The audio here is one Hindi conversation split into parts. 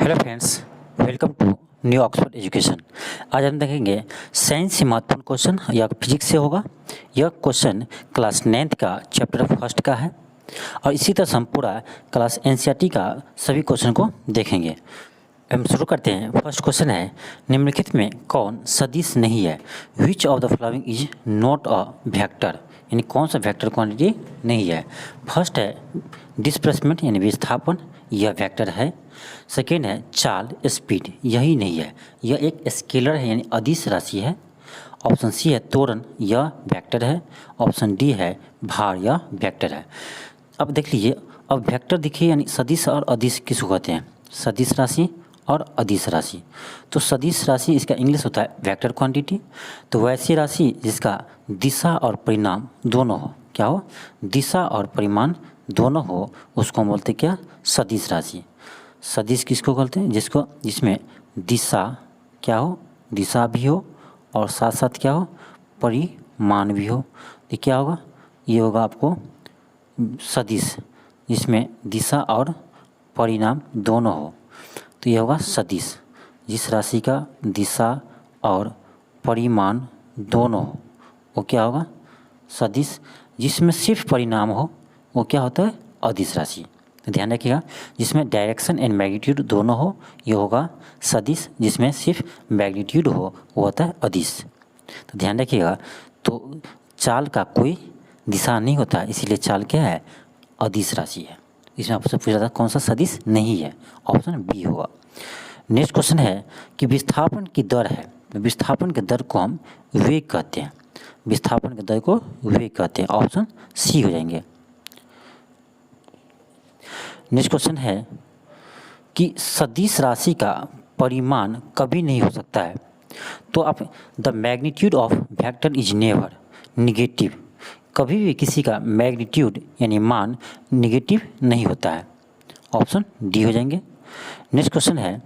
Hello friends, welcome to new Oxford education. आज हम देखेंगे साइंस से महत्वपूर्ण क्वेश्चन या फिजिक्स से होगा। यह क्वेश्चन क्लास 9th का चैप्टर फर्स्ट का है और इसी तरह से हम पूरा क्लास एनसीईआरटी का सभी क्वेश्चन को देखेंगे। हम शुरू करते हैं। फर्स्ट क्वेश्चन है, निम्नलिखित में कौन सदिश नहीं है? Which of the following is not a vector, यानी कौन सा वेक्टर क्वांटिटी नहीं है? फर्स्ट है डिस्प्लेसमेंट यानी विस्थापन, यह वेक्टर है। सेकेंड है चाल स्पीड, यही नहीं है, यह एक स्केलर है यानी अदिश राशि है। ऑप्शन सी है त्वरण, यह वेक्टर है। ऑप्शन डी है भार, यह वेक्टर है। अब देख लीजिए, अब वेक्टर देखिए यानी सदिश और अदिश किसको कहते हैं? सदिश राशि और अदिश राशि। तो सदिश राशि इसका इंग्लिश होता है वेक्टर क्वांटिटी। तो वैसी राशि जिसका दिशा और परिमाण दोनों हो, क्या हो? दिशा और परिमाण दोनों हो, उसको बोलते क्या? सदिश राशि। सदिश किसको बोलते हैं? जिसमें दिशा क्या हो? दिशा भी हो और साथ साथ क्या हो? परिमाण भी हो। तो क्या होगा? ये होगा आपको सदिश, जिसमें दिशा और परिमाण दोनों हो, तो यह होगा सदिश। जिस राशि का दिशा और परिमाण दोनों हो वो क्या होगा? सदिश। जिसमें सिर्फ परिमाण हो वो क्या होता है? अदिश राशि। तो ध्यान रखिएगा, जिसमें डायरेक्शन एंड मैग्नीट्यूड दोनों हो ये होगा सदिश, जिसमें सिर्फ मैग्नीट्यूड हो वो होता है अदिश। तो ध्यान रखिएगा, तो चाल का कोई दिशा नहीं होता, इसीलिए चाल क्या है? अदिश राशि है। इसमें आपसे पूछा था कौन सा सदिश नहीं है, ऑप्शन बी होगा। नेक्स्ट क्वेश्चन है कि विस्थापन की दर है, विस्थापन के दर को हम वेग कहते हैं। विस्थापन के दर को वेग कहते हैं, ऑप्शन सी हो जाएंगे। नेक्स्ट क्वेश्चन है कि सदिश राशि का परिमाण कभी नहीं हो सकता है। तो आप the magnitude of vector is never negative, कभी भी किसी का मैग्नीट्यूड यानी मान निगेटिव नहीं होता है, ऑप्शन डी हो जाएंगे। नेक्स्ट क्वेश्चन है,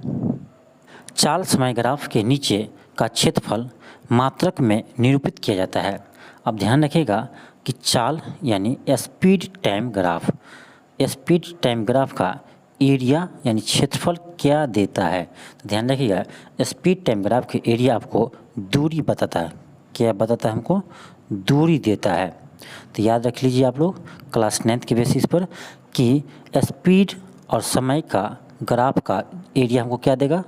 चाल समय ग्राफ के नीचे का क्षेत्रफल मात्रक में निरूपित किया जाता है। अब ध्यान रखिएगा कि चाल यानी speed time graph, speed time graph का एरिया यानी क्षेत्रफल क्या देता है? तो ध्यान रखिएगा, स्पीड टाइम ग्राफ के एरिया आपको दूरी बताता है। क्या बताता है? हमको दूरी देता है। तो याद रख लीजिए आप लोग क्लास 9th के बेसिस पर कि स्पीड और समय का ग्राफ का एरिया हमको क्या देगा?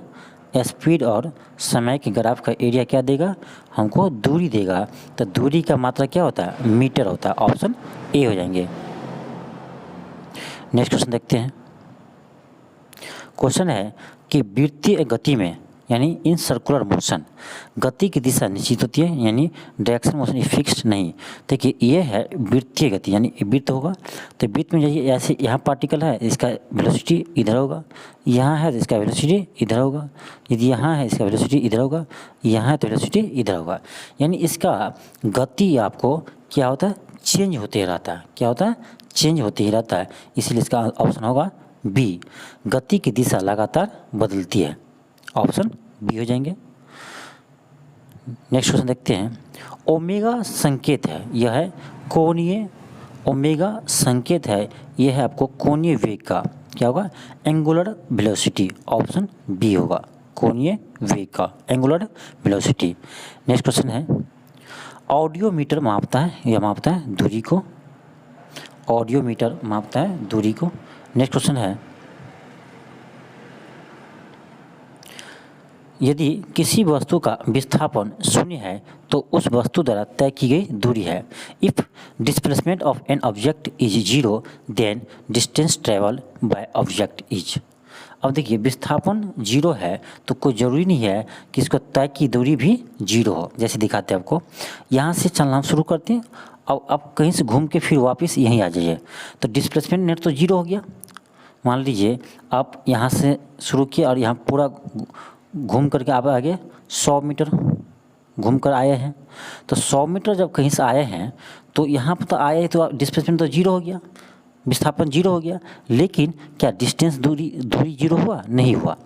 स्पीड और समय के ग्राफ का एरिया क्या देगा? हमको दूरी देगा। तो दूरी का मात्रा क्या होता है? मीटर होता है, ऑप्शन ए हो जाएंगे। नेक्स्ट क्वेश्चन देखते हैं। क्वेश्चन है कि वृत्तीय गति में यानी इन सर्कुलर मोशन गति की दिशा निश्चित होती है, यानी डायरेक्शन मोशन फिक्स्ड नहीं। देखिए ये है वृत्तीय गति, यानी वृत्त होगा तो वृत्त में जाइए, ऐसे यहाँ पार्टिकल है इसका वेलोसिटी इधर होगा, यहाँ है तो इसका वेलोसिटी इधर होगा, यदि यहाँ है इसका वेलोसिटी इधर होगा, यहाँ है तो वेलोसिटी इधर होगा। यानी इसका गति आपको क्या होता है? चेंज होते रहता है। क्या होता है? चेंज होते ही रहता है, इसीलिए इसका ऑप्शन होगा बी, गति की दिशा लगातार बदलती है, ऑप्शन बी हो जाएंगे। नेक्स्ट क्वेश्चन देखते हैं। ओमेगा संकेत है, यह है कोणीय, ओमेगा संकेत है, यह है आपको कोणीय वेग का क्या होगा? एंगुलर वेलोसिटी, ऑप्शन बी होगा, कोणीय वेग का एंगुलर वेलोसिटी। नेक्स्ट क्वेश्चन है, ऑडियोमीटर मापता है, यह मापता है दूरी को, ऑडियोमीटर मापता है दूरी को। नेक्स्ट क्वेश्चन है, यदि किसी वस्तु का विस्थापन शून्य है तो उस वस्तु द्वारा तय की गई दूरी है। If displacement of an object is zero then distance travel by object is. अब देखिए विस्थापन जीरो है तो कोई ज़रूरी नहीं है कि इसको तय की दूरी भी जीरो हो। जैसे दिखाते हैं आपको, यहाँ से चलना शुरू करते हैं, अब आप कहीं से घूम के फिर वापस यहीं आ जाइए, तो डिस्प्लेसमेंट नेट तो जीरो हो गया। मान लीजिए आप यहाँ से शुरू किए और यहाँ पूरा घूम करके आप आगे 100 मीटर घूम कर आए हैं, तो 100 मीटर जब कहीं से आए हैं तो यहाँ पर तो आए हैं तो डिस्प्लेसमेंट तो जीरो हो गया, विस्थापन जीरो हो गया, लेकिन क्या डिस्टेंस दूरी जीरो हुआ? नहीं हुआ।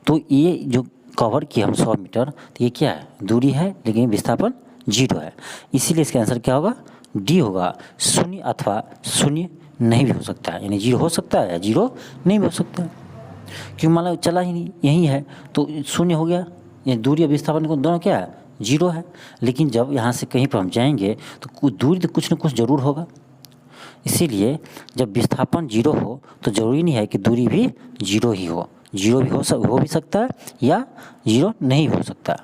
तो ये जो कवर किया हम 100 मीटर, तो ये क्या है? दूरी है, लेकिन विस्थापन जीरो है, इसीलिए इसका आंसर क्या होगा? डी होगा। शून्य अथवा शून्य नहीं भी हो सकता है, यानी जीरो हो सकता है या जीरो नहीं भी हो सकता है। क्योंकि मान लो चला ही नहीं, यही है तो शून्य हो गया। ये दूरी और विस्थापन को दोनों क्या है, जीरो है। लेकिन जब यहाँ से कहीं पर हम जाएंगे तो कुछ दूरी तो कुछ न कुछ ज़रूर होगा। इसीलिए जब विस्थापन जीरो हो तो ज़रूरी नहीं है कि दूरी भी जीरो ही हो, जीरो भी हो भी सकता है या जीरो नहीं हो सकता।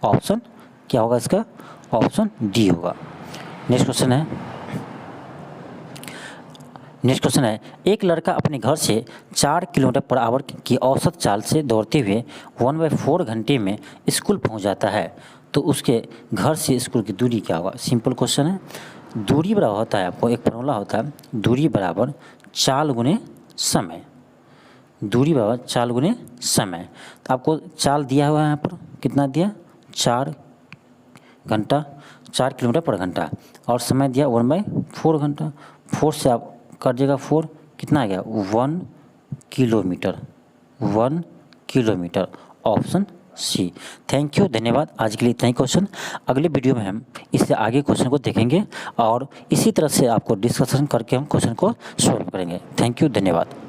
ऑप्शन क्या होगा इसका, ऑप्शन डी होगा। नेक्स्ट क्वेश्चन है एक लड़का अपने घर से 4 किलोमीटर पर आवर की औसत चाल से दौड़ते हुए 1/4 घंटे में स्कूल पहुंच जाता है, तो उसके घर से स्कूल की दूरी क्या होगा। सिंपल क्वेश्चन है। दूरी बराबर होता है, आपको एक फॉर्मूला होता है, दूरी बराबर चाल गुने समय। दूरी बराबर चाल गुने समय। तो आपको चाल दिया हुआ है यहाँ पर, कितना दिया, 4 घंटा, 4 किलोमीटर पर घंटा, और समय दिया 1/4 घंटा। 4 से आप कर देगा 4, कितना आ गया 1 kilometre, 1 kilometre. Option C. Thank you, धन्यवाद। आज के लिए इतना ही क्वेश्चन। अगले वीडियो में हम इससे आगे क्वेश्चन को देखेंगे और इसी तरह से आपको डिस्कशन करके हम क्वेश्चन को सॉल्व करेंगे। थैंक यू, धन्यवाद।